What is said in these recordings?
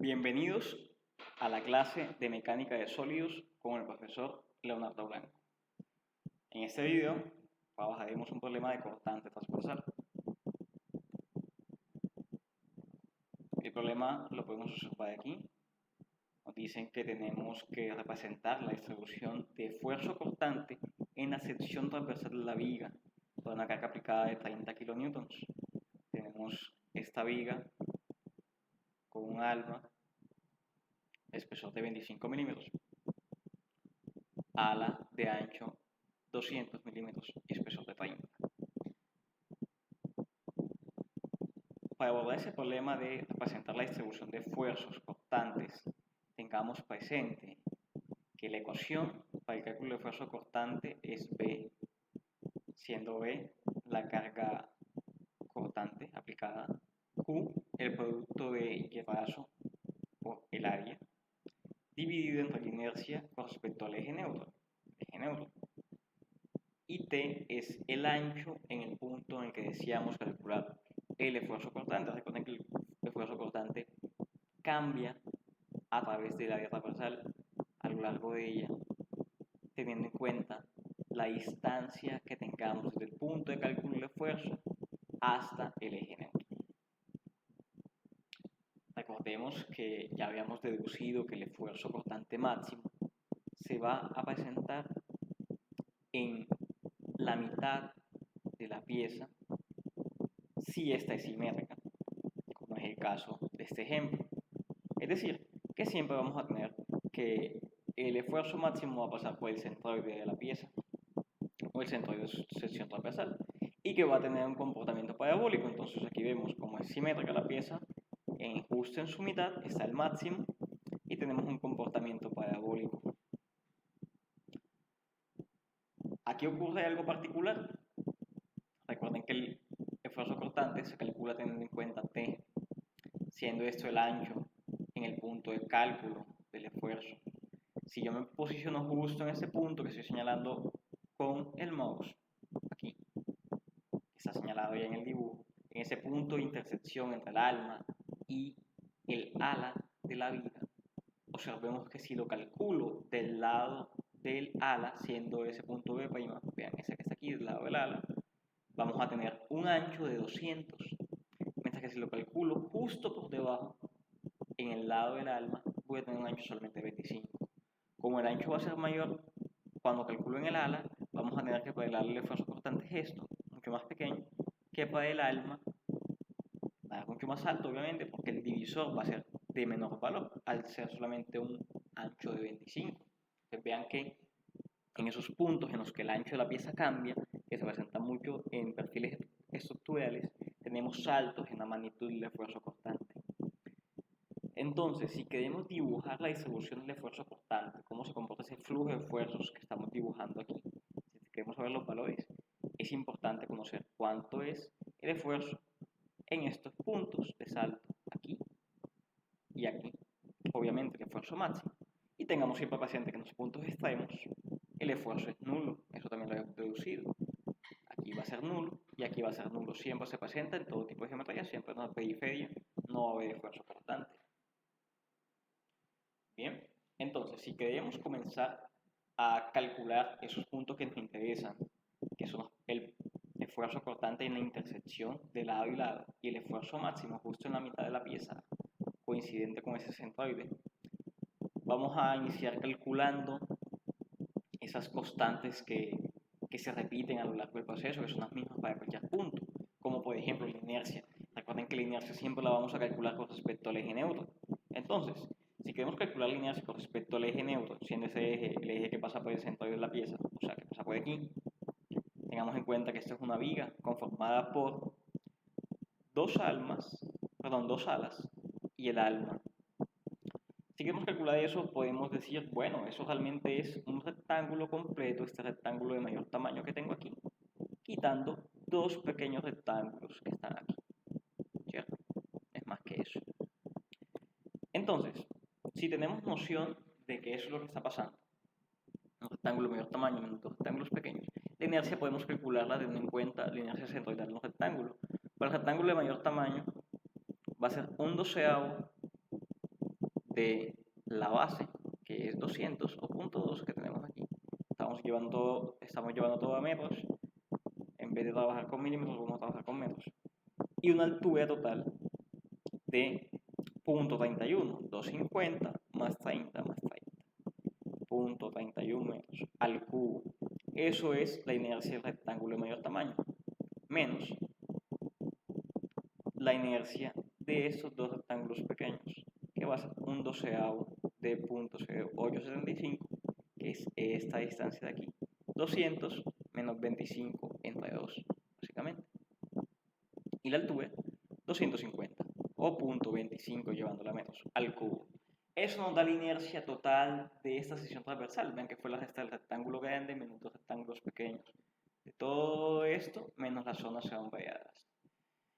Bienvenidos a la clase de mecánica de sólidos con el profesor Leonardo Blanco. En este video trabajaremos un problema de cortante transversal. El problema lo podemos observar aquí. Nos dicen que tenemos que representar la distribución de esfuerzo cortante en la sección transversal de la viga para una carga aplicada de 30 kN. Tenemos esta viga con un alma de espesor de 25 milímetros, ala de ancho 200 milímetros y espesor de 30. Para abordar ese problema de representar la distribución de esfuerzos cortantes, tengamos presente que la ecuación para el cálculo de esfuerzo cortante es B, siendo B la carga cortante aplicada, Q el producto de Y brazo por el área, dividido entre la inercia con respecto al eje neutro, y T es el ancho en el punto en el que deseamos calcular el esfuerzo cortante. Recuerden que el esfuerzo cortante cambia a través del área transversal a lo largo de ella, teniendo en cuenta la distancia que tengamos desde el punto de cálculo del esfuerzo hasta el eje neutro. Recordemos que ya habíamos deducido que el esfuerzo cortante máximo se va a presentar en la mitad de la pieza si esta es simétrica, como es el caso de este ejemplo. Es decir, que siempre vamos a tener que el esfuerzo máximo va a pasar por el centroide de la pieza o el centroide de su sección transversal y que va a tener un comportamiento parabólico. Entonces aquí vemos como es simétrica la pieza, justo en su mitad está el máximo y tenemos un comportamiento parabólico. Aquí ocurre algo particular. Recuerden que el esfuerzo cortante se calcula teniendo en cuenta T, siendo esto el ancho en el punto de cálculo del esfuerzo. Si yo me posiciono justo en ese punto que estoy señalando con el mouse, aquí, está señalado ya en el dibujo, en ese punto de intersección entre el alma y el ala de la viga, observemos que si lo calculo del lado del ala, siendo ese punto B', vean ese que está aquí del lado del ala, vamos a tener un ancho de 200, mientras que si lo calculo justo por debajo, en el lado del alma, voy a tener un ancho solamente de 25. Como el ancho va a ser mayor, cuando calculo en el ala, vamos a tener que para el ala el esfuerzo cortante es esto, mucho más pequeño, que para el alma, va a ser mucho más alto obviamente, porque el divisor va a ser de menor valor, al ser solamente un ancho de 25. Entonces vean que en esos puntos en los que el ancho de la pieza cambia, que se presenta mucho en perfiles estructurales, tenemos saltos en la magnitud del esfuerzo cortante. Entonces, si queremos dibujar la distribución del esfuerzo cortante, cómo se comporta ese flujo de esfuerzos que estamos dibujando aquí, si queremos saber los valores, es importante conocer cuánto es el esfuerzo en estos puntos de salto, aquí y aquí, obviamente el esfuerzo máximo, y tengamos siempre presente que en los puntos extremos el esfuerzo es nulo, eso también lo hemos deducido. Aquí va a ser nulo y aquí va a ser nulo, siempre se presenta en todo tipo de geometría, siempre en la periferia no va a haber esfuerzo cortante. Bien, entonces si queremos comenzar a calcular esos puntos que nos interesan, que son el esfuerzo cortante en la intersección de lado y lado y el esfuerzo máximo justo en la mitad de la pieza coincidente con ese centroide, vamos a iniciar calculando esas constantes que se repiten a lo largo del proceso, que son las mismas para cualquier punto, como por ejemplo la inercia. Recuerden que la inercia siempre la vamos a calcular con respecto al eje neutro. Entonces, si queremos calcular la inercia con respecto al eje neutro, siendo ese eje el eje que pasa por el centroide de la pieza, o sea, que pasa por aquí, tengamos en cuenta que esta es una viga conformada por dos alas y el alma. Si queremos calcular eso, podemos decir, bueno, eso realmente es un rectángulo completo, este rectángulo de mayor tamaño que tengo aquí, quitando dos pequeños rectángulos que están aquí, ¿cierto? Es más que eso. Entonces, si tenemos noción de que eso es lo que está pasando, un rectángulo de mayor tamaño menos dos rectángulos pequeños, la inercia podemos calcularla teniendo en cuenta la inercia centroidal de un rectángulo. Para el rectángulo de mayor tamaño va a ser 1/12 de la base, que es 200 o punto 2 que tenemos aquí. Estamos llevando todo a metros. En vez de trabajar con milímetros, vamos a trabajar con metros. Y una altura total de 0.31, 250 más 30 más 30. 0.31 metros al cubo. Eso es la inercia del rectángulo de mayor tamaño, menos la inercia de estos dos rectángulos pequeños, que va a ser un doceavo de 0.0875, que es esta distancia de aquí. 200 menos 25 entre 2, básicamente. Y la altura, 250, o 0.25 llevándola a metros al cubo. Eso nos da la inercia total de esta sección transversal. Vean que fue la resta del rectángulo grande menos los rectángulos pequeños. De todo esto, menos las zonas sombreadas.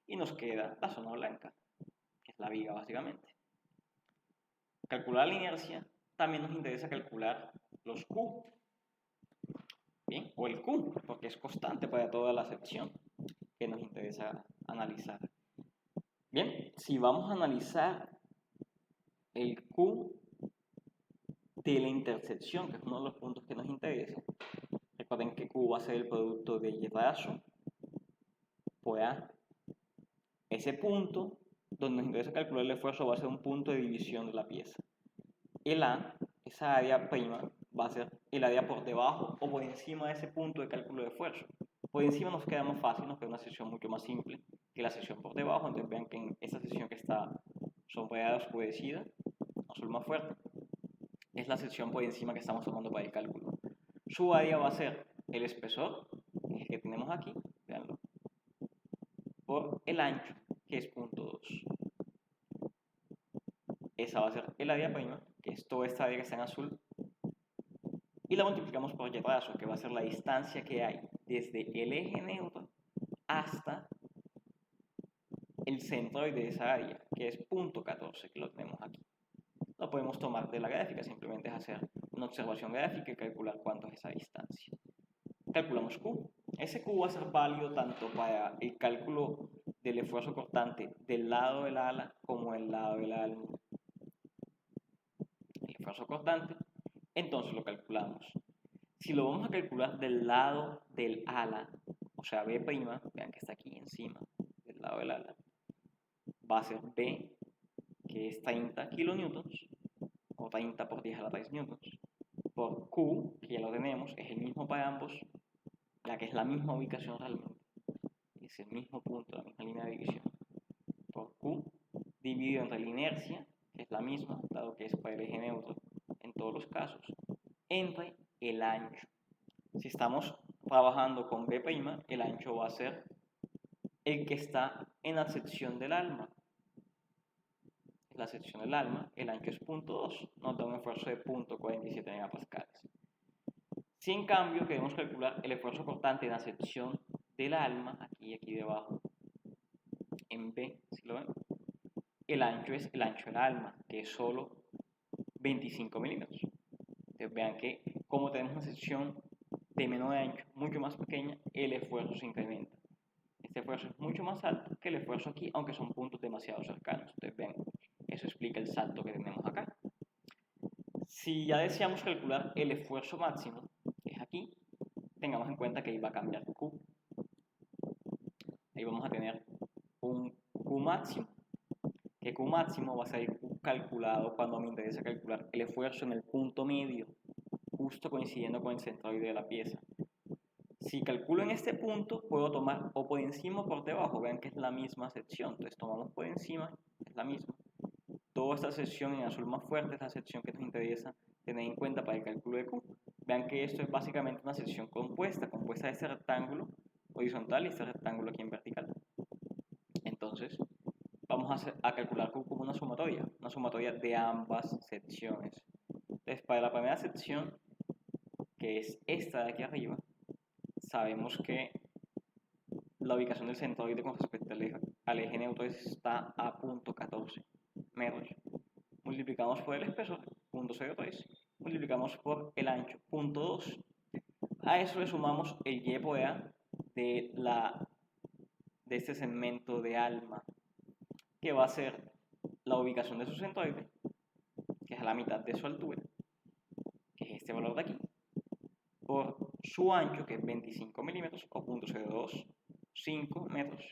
Y nos queda la zona blanca, que es la viga básicamente. Calcular la inercia, también nos interesa calcular los Q. ¿Bien? O el Q, porque es constante para toda la sección que nos interesa analizar. Bien, si vamos a analizar el Q de la intersección, que es uno de los puntos que nos interesa, recuerden que Q va a ser el producto de Y raso por A. Ese punto donde nos interesa calcular el esfuerzo va a ser un punto de división de la pieza. El A, esa área prima, va a ser el área por debajo o por encima de ese punto de cálculo de esfuerzo. Por encima nos queda más fácil, nos queda una sección mucho más simple que la sección por debajo. Entonces vean que en esta sección que está sombreada, oscurecida, azul más fuerte, es la sección por encima que estamos tomando para el cálculo. Su área va a ser el espesor, que es el que tenemos aquí, veanlo, por el ancho, que es 0.2. Esa va a ser el área prima, que es toda esta área que está en azul, y la multiplicamos por y raso, que va a ser la distancia que hay desde el eje neutro hasta el centroide de esa área, que es 0.14, que lo tenemos aquí. Lo podemos tomar de la gráfica, simplemente es hacer una observación gráfica y calcular cuánto es esa distancia. Calculamos Q. Ese Q va a ser válido tanto para el cálculo del esfuerzo cortante del lado del ala como del lado de la alma. El esfuerzo cortante, entonces lo calculamos. Si lo vamos a calcular del lado del ala, o sea B', vean que está aquí encima, del lado del ala, va a ser B, que es 30 kilonewtons, o 30 por 10 a la 3 newtons, por Q, que ya lo tenemos, es el mismo para ambos, ya que es la misma ubicación realmente, es el mismo punto, la misma línea de división, por Q, dividido entre la inercia, que es la misma, dado que es para el eje neutro en todos los casos, entre el ancho. Si estamos trabajando con B', el ancho va a ser el que está en la sección del alma. La sección del alma, el ancho es 0.2, nos da un esfuerzo de 0.47 megapascales. Si en cambio queremos calcular el esfuerzo cortante en la sección del alma, aquí debajo, en B, si lo ven, el ancho es el ancho del alma, que es solo 25 milímetros. Entonces vean que como tenemos una sección de menor ancho, mucho más pequeña, el esfuerzo se incrementa. Este esfuerzo es mucho más alto que el esfuerzo aquí, aunque son puntos demasiado cercanos. Entonces ven, eso explica el salto que tenemos acá. Si ya deseamos calcular el esfuerzo máximo, que es aquí, tengamos en cuenta que ahí va a cambiar Q. Ahí vamos a tener un Q máximo, que Q máximo va a ser calculado cuando me interesa calcular el esfuerzo en el punto medio, justo coincidiendo con el centroide de la pieza. Si calculo en este punto, puedo tomar o por encima o por debajo. Vean que es la misma sección. Entonces tomamos por encima, es la misma. Toda esta sección en azul más fuerte es la sección que nos interesa tener en cuenta para el cálculo de Q. Vean que esto es básicamente una sección compuesta de este rectángulo horizontal y este rectángulo aquí en vertical. Entonces, vamos a calcular Q como una sumatoria de ambas secciones. Entonces, para la primera sección, que es esta de aquí arriba, sabemos que la ubicación del centroide con respecto al eje neutro está a 0.14 metros. Multiplicamos por el espesor, 0.03, multiplicamos por el ancho, 0.2. A eso le sumamos el Y por A de este segmento de alma, que va a ser la ubicación de su centroide, a la mitad de su altura, que es este valor de aquí, por su ancho, que es 25 milímetros, o 0.025 metros,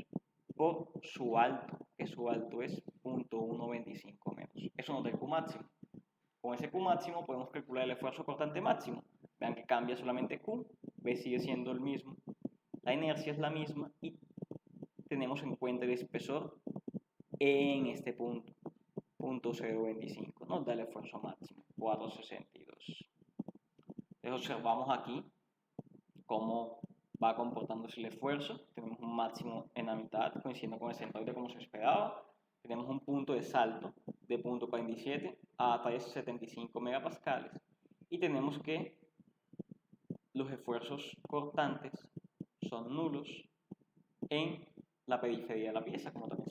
por su alto, que su alto es 0.125 metros. Eso nos da el Q máximo. Con ese Q máximo podemos calcular el esfuerzo cortante máximo. Vean que cambia solamente Q, B sigue siendo el mismo, la inercia es la misma y tenemos en cuenta el espesor en este punto, 0.025, nos da el esfuerzo máximo, 462. Entonces observamos aquí cómo va comportándose el esfuerzo. Tenemos un máximo en la mitad, coincidiendo con el centroide como se esperaba. Tenemos un punto de salto de 0.47 a 375 megapascales. Y tenemos que los esfuerzos cortantes son nulos en la periferia de la pieza, como también